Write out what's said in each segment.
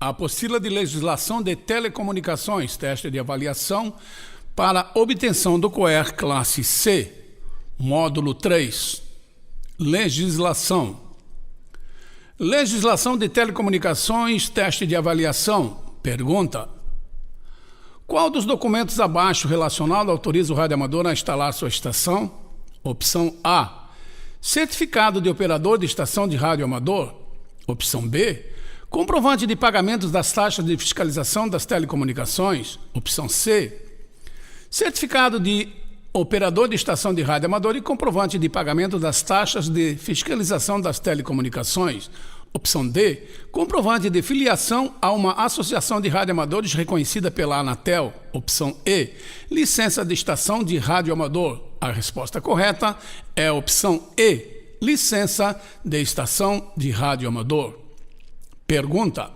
A apostila de legislação de telecomunicações, teste de avaliação para obtenção do COER classe C, módulo 3. Legislação. Legislação de telecomunicações, teste de avaliação. Pergunta: qual dos documentos abaixo relacionado autoriza o radioamador a instalar sua estação? Opção A: certificado de operador de estação de radioamador. Opção B: comprovante de pagamentos das taxas de fiscalização das telecomunicações. Opção C: certificado de operador de estação de radioamador e comprovante de pagamento das taxas de fiscalização das telecomunicações. Opção D: comprovante de filiação a uma associação de radioamadores reconhecida pela Anatel. Opção E: licença de estação de radioamador. A resposta correta é a opção E: licença de estação de radioamador. Pergunta: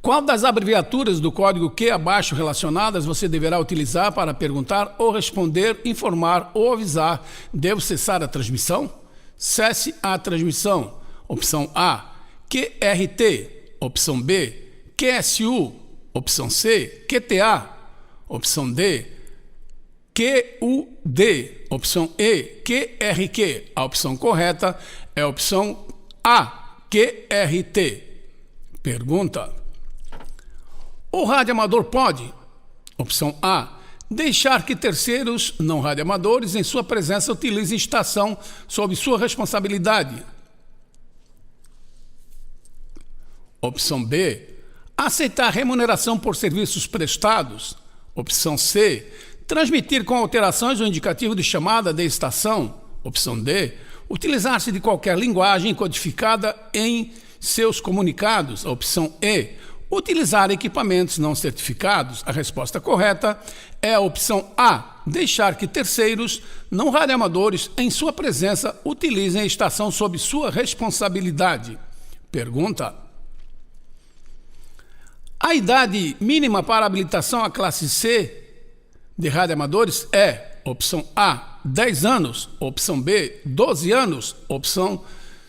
qual das abreviaturas do código Q abaixo relacionadas você deverá utilizar para perguntar ou responder, informar ou avisar? Devo cessar a transmissão? Cesse a transmissão. Opção A: QRT. Opção B: QSU. Opção C: QTA. Opção D: QUD. Opção E: QRQ. A opção correta é a opção A: QRT. Pergunta: o radioamador pode? Opção A: deixar que terceiros não radioamadores em sua presença utilizem estação sob sua responsabilidade. Opção B: aceitar remuneração por serviços prestados. Opção C: transmitir com alterações o indicativo de chamada de estação. Opção D: utilizar-se de qualquer linguagem codificada em seus comunicados. Opção E: utilizar equipamentos não certificados. A resposta correta é a opção A: deixar que terceiros não radioamadores em sua presença utilizem a estação sob sua responsabilidade. Pergunta: a idade mínima para habilitação à classe C de radioamadores é opção A: 10 anos, opção B: 12 anos, opção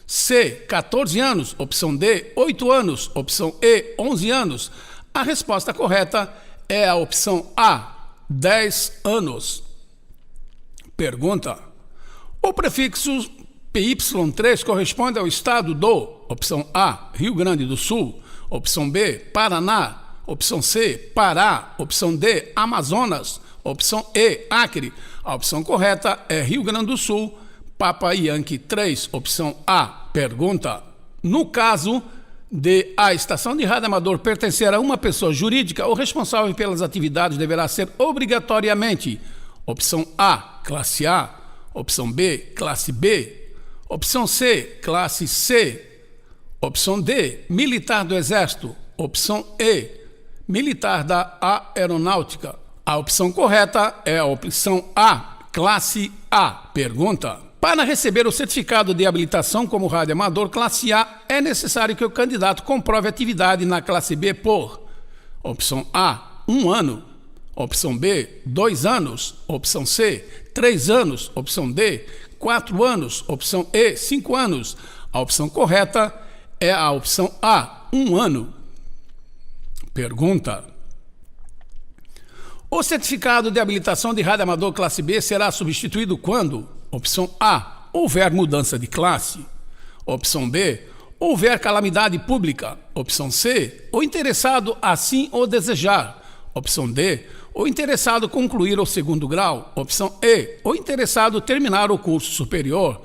C: 14 anos, opção D: 8 anos, opção E: 11 anos. A resposta correta é a opção A: 10 anos. Pergunta: o prefixo PY3 corresponde ao estado do? Opção A: Rio Grande do Sul, opção B: Paraná, opção C: Pará, opção D: Amazonas, opção E: Acre. A opção correta é Rio Grande do Sul, Papa Yankee 3, opção A. Pergunta: no caso de a estação de radioamador pertencer a uma pessoa jurídica, o responsável pelas atividades deverá ser obrigatoriamente opção A: classe A, opção B: classe B, opção C: classe C, opção D: militar do Exército, opção E: militar da Aeronáutica. A opção correta é a opção A: classe A. Pergunta: para receber o certificado de habilitação como radioamador classe A, é necessário que o candidato comprove atividade na classe B por opção A: 1 ano, opção B: 2 anos, opção C: 3 anos, opção D: 4 anos, opção E: 5 anos. A opção correta é a opção A: 1 ano. Pergunta: o certificado de habilitação de radioamador classe B será substituído quando? Opção A: houver mudança de classe. Opção B: houver calamidade pública. Opção C: o interessado assim o desejar. Opção D: o interessado concluir o 2º grau. Opção E: o interessado terminar o curso superior.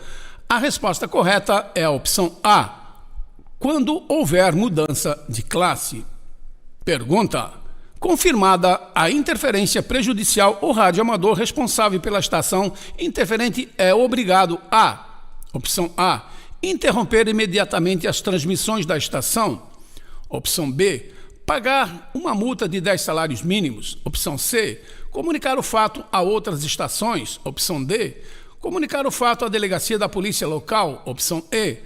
A resposta correta é a opção A: quando houver mudança de classe. Pergunta: confirmada a interferência prejudicial, o radioamador responsável pela estação interferente é obrigado a, opção A: interromper imediatamente as transmissões da estação. Opção B: pagar uma multa de 10 salários mínimos. Opção C: comunicar o fato a outras estações. Opção D: comunicar o fato à delegacia da polícia local. Opção E: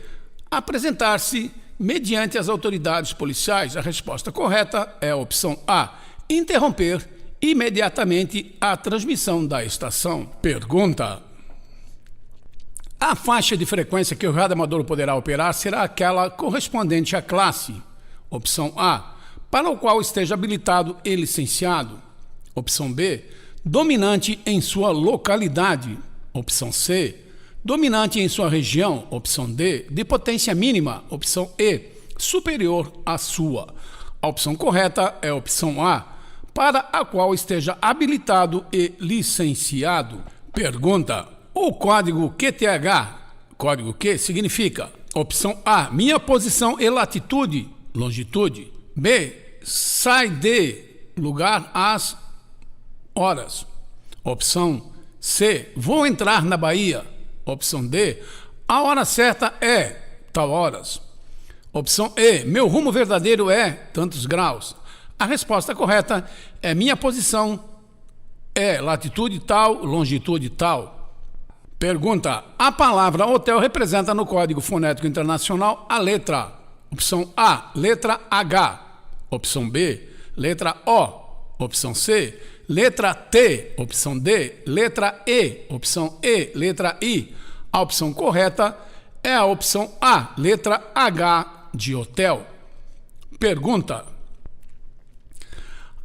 apresentar-se mediante as autoridades policiais. A resposta correta é a opção A: interromper imediatamente a transmissão da estação. Pergunta: a faixa de frequência que o radioamador poderá operar será aquela correspondente à classe? Opção A, para o qual esteja habilitado e licenciado. Opção B, dominante em sua localidade. Opção C, dominante em sua região. Opção D, de potência mínima. Opção E, superior à sua. A opção correta é a opção A, para a qual esteja habilitado e licenciado. Pergunta: o código QTH, código Q, significa: opção A, minha posição e latitude, longitude. B, sai de lugar às horas. Opção C, vou entrar na Bahia. Opção D, a hora certa é tal horas. Opção E, meu rumo verdadeiro é tantos graus. A resposta correta é: minha posição é latitude tal, longitude tal. Pergunta: a palavra hotel representa no Código Fonético Internacional a letra. Opção A, letra H. Opção B, letra O. Opção C, letra T. Opção D, letra E. Opção E, letra I. A opção correta é a opção A, letra H de hotel. Pergunta: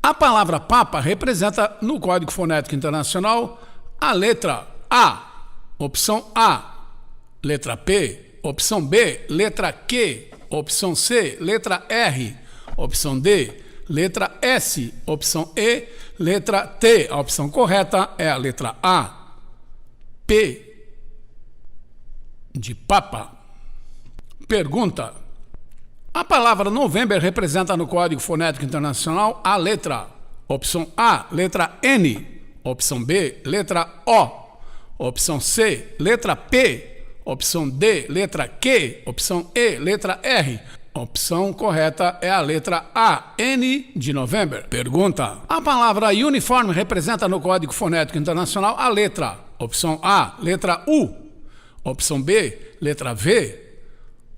a palavra Papa representa no Código Fonético Internacional a letra A. Opção A, letra P. Opção B, letra Q. Opção C, letra R. Opção D, letra S. Opção E, letra T. A opção correta é a letra A, P de Papa. Pergunta: a palavra November representa no Código Fonético Internacional a letra. Opção A, letra N. Opção B, letra O. Opção C, letra P. Opção D, letra Q. Opção E, letra R. A opção correta é a letra A, N de November. Pergunta: a palavra uniforme representa no Código Fonético Internacional a letra. Opção A, letra U. Opção B, letra V.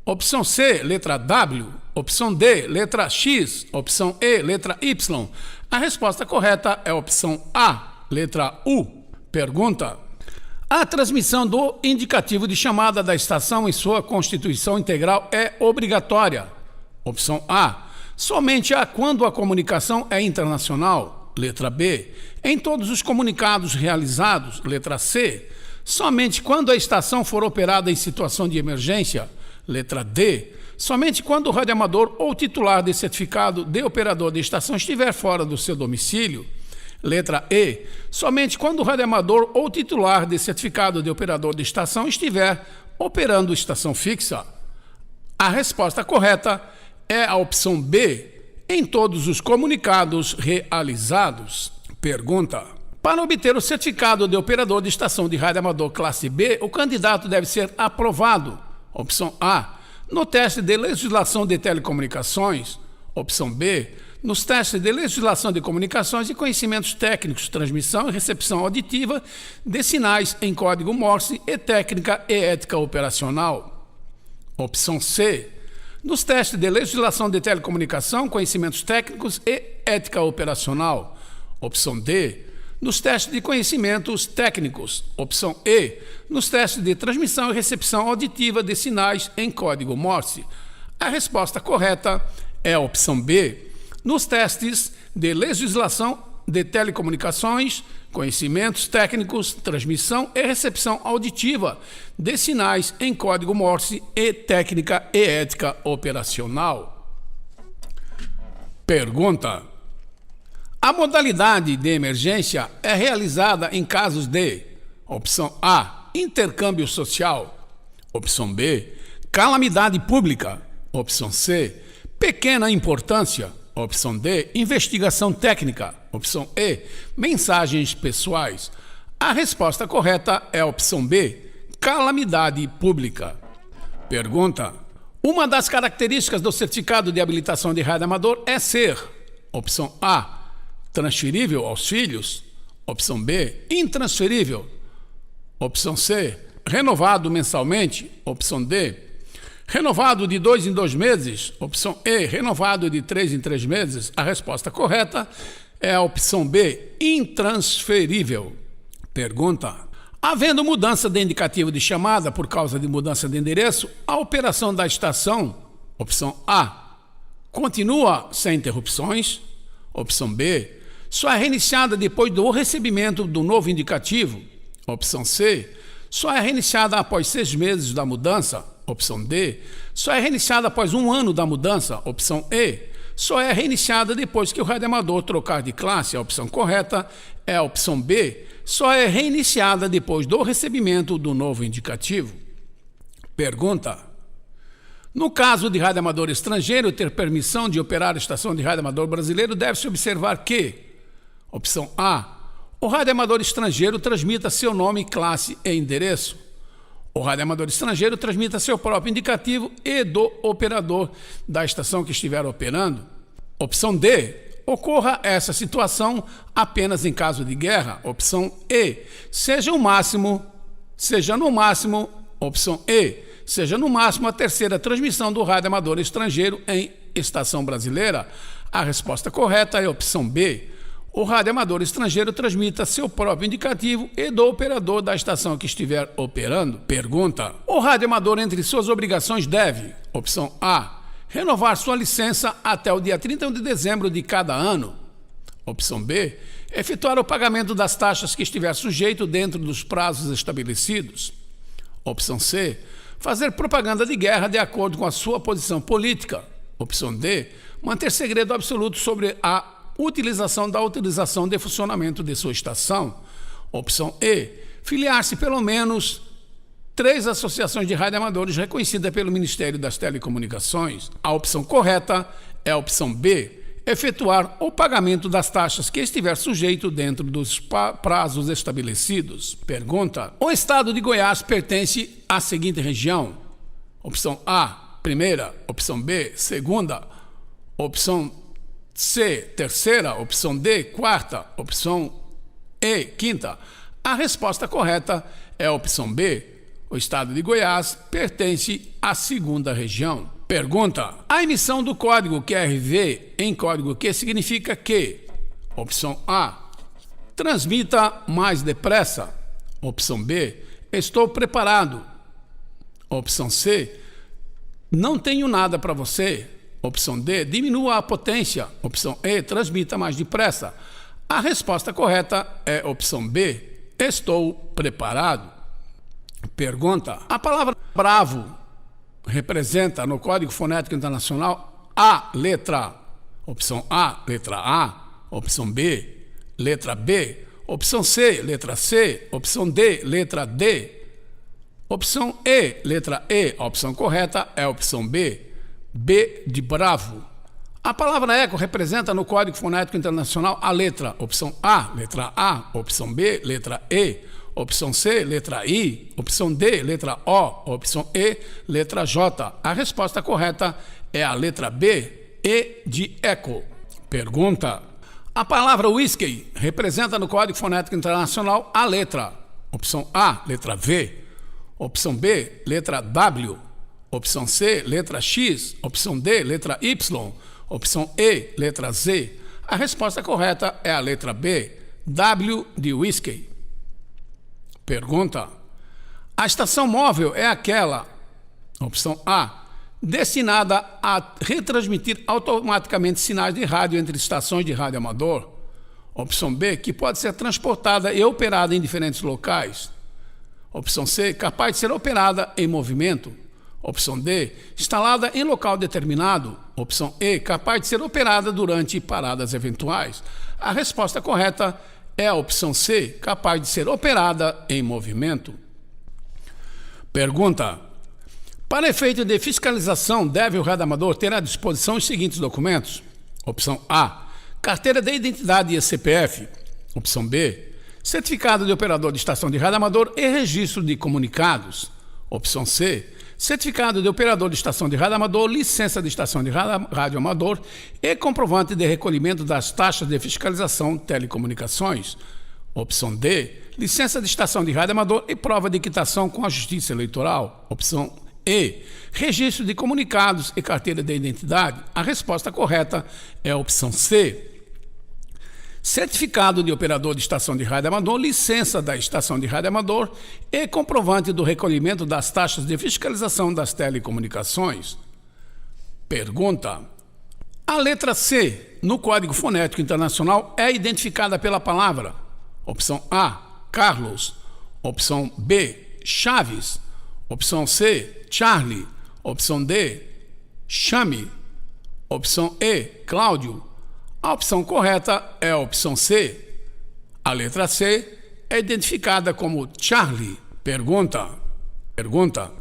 Opção C, letra W. Opção D, letra X. Opção E, letra Y. A resposta correta é a opção A, letra U. Pergunta: a transmissão do indicativo de chamada da estação em sua constituição integral é obrigatória. Opção A, somente quando a comunicação é internacional. Letra B, em todos os comunicados realizados. Letra C, somente quando a estação for operada em situação de emergência. Letra D, somente quando o radioamador ou titular de certificado de operador de estação estiver fora do seu domicílio. Letra E, somente quando o radioamador ou titular de certificado de operador de estação estiver operando estação fixa. A resposta correta é a opção B, em todos os comunicados realizados. Pergunta: para obter o certificado de operador de estação de radioamador classe B, o candidato deve ser aprovado. Opção A, no teste de legislação de telecomunicações. Opção B, nos testes de legislação de comunicações e conhecimentos técnicos, transmissão e recepção auditiva de sinais em código Morse e técnica e ética operacional. Opção C, nos testes de legislação de telecomunicação, conhecimentos técnicos e ética operacional. Opção D, nos testes de conhecimentos técnicos. Opção E, nos testes de transmissão e recepção auditiva de sinais em código Morse. A resposta correta é a opção B, nos testes de legislação de telecomunicações, conhecimentos técnicos, transmissão e recepção auditiva de sinais em código Morse e técnica e ética operacional. Pergunta: a modalidade de emergência é realizada em casos de: opção A, intercâmbio social. Opção B, calamidade pública. Opção C, pequena importância. Opção D, investigação técnica. Opção E, mensagens pessoais. A resposta correta é a opção B, calamidade pública. Pergunta: uma das características do certificado de habilitação de radioamador é ser: opção A, transferível aos filhos. Opção B, intransferível. Opção C, renovado mensalmente. Opção D, renovado de 2 em 2 meses. Opção E, renovado de 3 em 3 meses. A resposta correta é a opção B, intransferível. Pergunta: havendo mudança de indicativo de chamada por causa de mudança de endereço, a operação da estação, opção A, continua sem interrupções. Opção B, só é reiniciada depois do recebimento do novo indicativo. Opção C, só é reiniciada após 6 meses da mudança. Opção D, só é reiniciada após 1 ano da mudança. Opção E, só é reiniciada depois que o radioamador trocar de classe. A opção correta é a opção B, só é reiniciada depois do recebimento do novo indicativo. Pergunta: no caso de radioamador estrangeiro ter permissão de operar a estação de radioamador brasileiro, deve-se observar que: opção A, o radioamador estrangeiro transmita seu nome, classe e endereço. O radioamador estrangeiro transmita seu próprio indicativo e do operador da estação que estiver operando. Opção D, ocorra essa situação apenas em caso de guerra. Opção E, seja no máximo, opção E, seja no máximo a terceira transmissão do radioamador estrangeiro em estação brasileira. A resposta correta é a opção B. O radioamador estrangeiro transmita seu próprio indicativo e do operador da estação que estiver operando. Pergunta: o radioamador, entre suas obrigações, deve: opção A, renovar sua licença até o dia 31 de dezembro de cada ano. Opção B, efetuar o pagamento das taxas que estiver sujeito dentro dos prazos estabelecidos. Opção C, fazer propaganda de guerra de acordo com a sua posição política. Opção D, manter segredo absoluto sobre a utilização da autorização de funcionamento de sua estação. Opção E, filiar-se pelo menos 3 associações de radioamadores reconhecidas pelo Ministério das Telecomunicações. A opção correta é a opção B, efetuar o pagamento das taxas que estiver sujeito dentro dos prazos estabelecidos. Pergunta: o estado de Goiás pertence à seguinte região? Opção A, primeira. Opção B, segunda. Opção C, terceira. Opção D, quarta. Opção E, quinta. A resposta correta é a opção B. O estado de Goiás pertence à segunda região. Pergunta: a emissão do código QRV em código Q significa que: opção A, transmita mais depressa. Opção B, estou preparado. Opção C, não tenho nada para você. Opção D, diminua a potência. Opção E, transmita mais depressa. A resposta correta é opção B, estou preparado. Pergunta: a palavra bravo representa no Código Fonético Internacional a letra: opção A, letra A. Opção B, letra B. Opção C, letra C. Opção D, letra D. Opção E, letra E. A opção correta é a opção B, B de bravo. A palavra eco representa no Código Fonético Internacional a letra: opção A, letra A. Opção B, letra E. Opção C, letra I. Opção D, letra O. Opção E, letra J. A resposta correta é a letra B, E de eco. Pergunta: a palavra whisky representa no Código Fonético Internacional a letra: opção A, letra V. Opção B, letra W. Opção C, letra X. Opção D, letra Y. Opção E, letra Z. A resposta correta é a letra B, W de whisky. Pergunta: a estação móvel é aquela: opção A, destinada a retransmitir automaticamente sinais de rádio entre estações de rádio amador. Opção B, que pode ser transportada e operada em diferentes locais. Opção C, capaz de ser operada em movimento. Opção D, instalada em local determinado. Opção E, capaz de ser operada durante paradas eventuais. A resposta correta é a opção C, capaz de ser operada em movimento. Pergunta: para efeito de fiscalização, deve o radioamador ter à disposição os seguintes documentos? Opção A, carteira de identidade e CPF. Opção B, certificado de operador de estação de radioamador e registro de comunicados. Opção C, certificado de operador de estação de radioamador, licença de estação de radioamador e comprovante de recolhimento das taxas de fiscalização telecomunicações. Opção D, licença de estação de radioamador e prova de quitação com a Justiça Eleitoral. Opção E, registro de comunicados e carteira de identidade. A resposta correta é a opção C. Certificado de operador de estação de radioamador, licença da estação de radioamador e comprovante do recolhimento das taxas de fiscalização das telecomunicações. Pergunta: A letra C, no Código Fonético Internacional, é identificada pela palavra: opção A, Carlos, opção B, Chaves, opção C, Charlie, opção D, Chame, opção E, Cláudio. A opção correta é a opção C. A letra C é identificada como Charlie. Pergunta.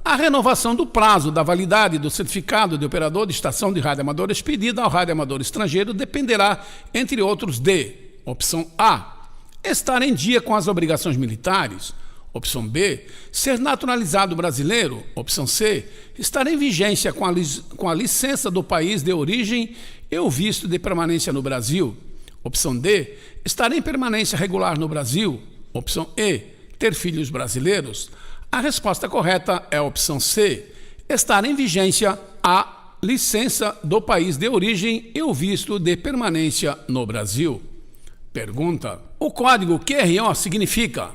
A renovação do prazo da validade do certificado de operador de estação de rádio amador expedida ao rádio amador estrangeiro dependerá, entre outros, de: opção A, estar em dia com as obrigações militares; opção B, ser naturalizado brasileiro; opção C, estar em vigência com a licença do país de origem e o visto de permanência no Brasil; opção D, estar em permanência regular no Brasil; opção E, ter filhos brasileiros. A resposta correta é a opção C, estar em vigência a licença do país de origem e o visto de permanência no Brasil. Pergunta. O código QRO significa: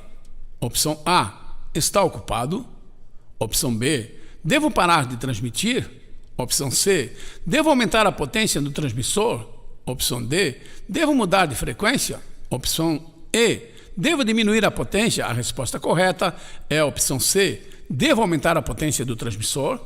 opção A, está ocupado; opção B, devo parar de transmitir; opção C, devo aumentar a potência do transmissor; opção D, devo mudar de frequência; opção E, devo diminuir a potência. A resposta correta é a opção C, devo aumentar a potência do transmissor.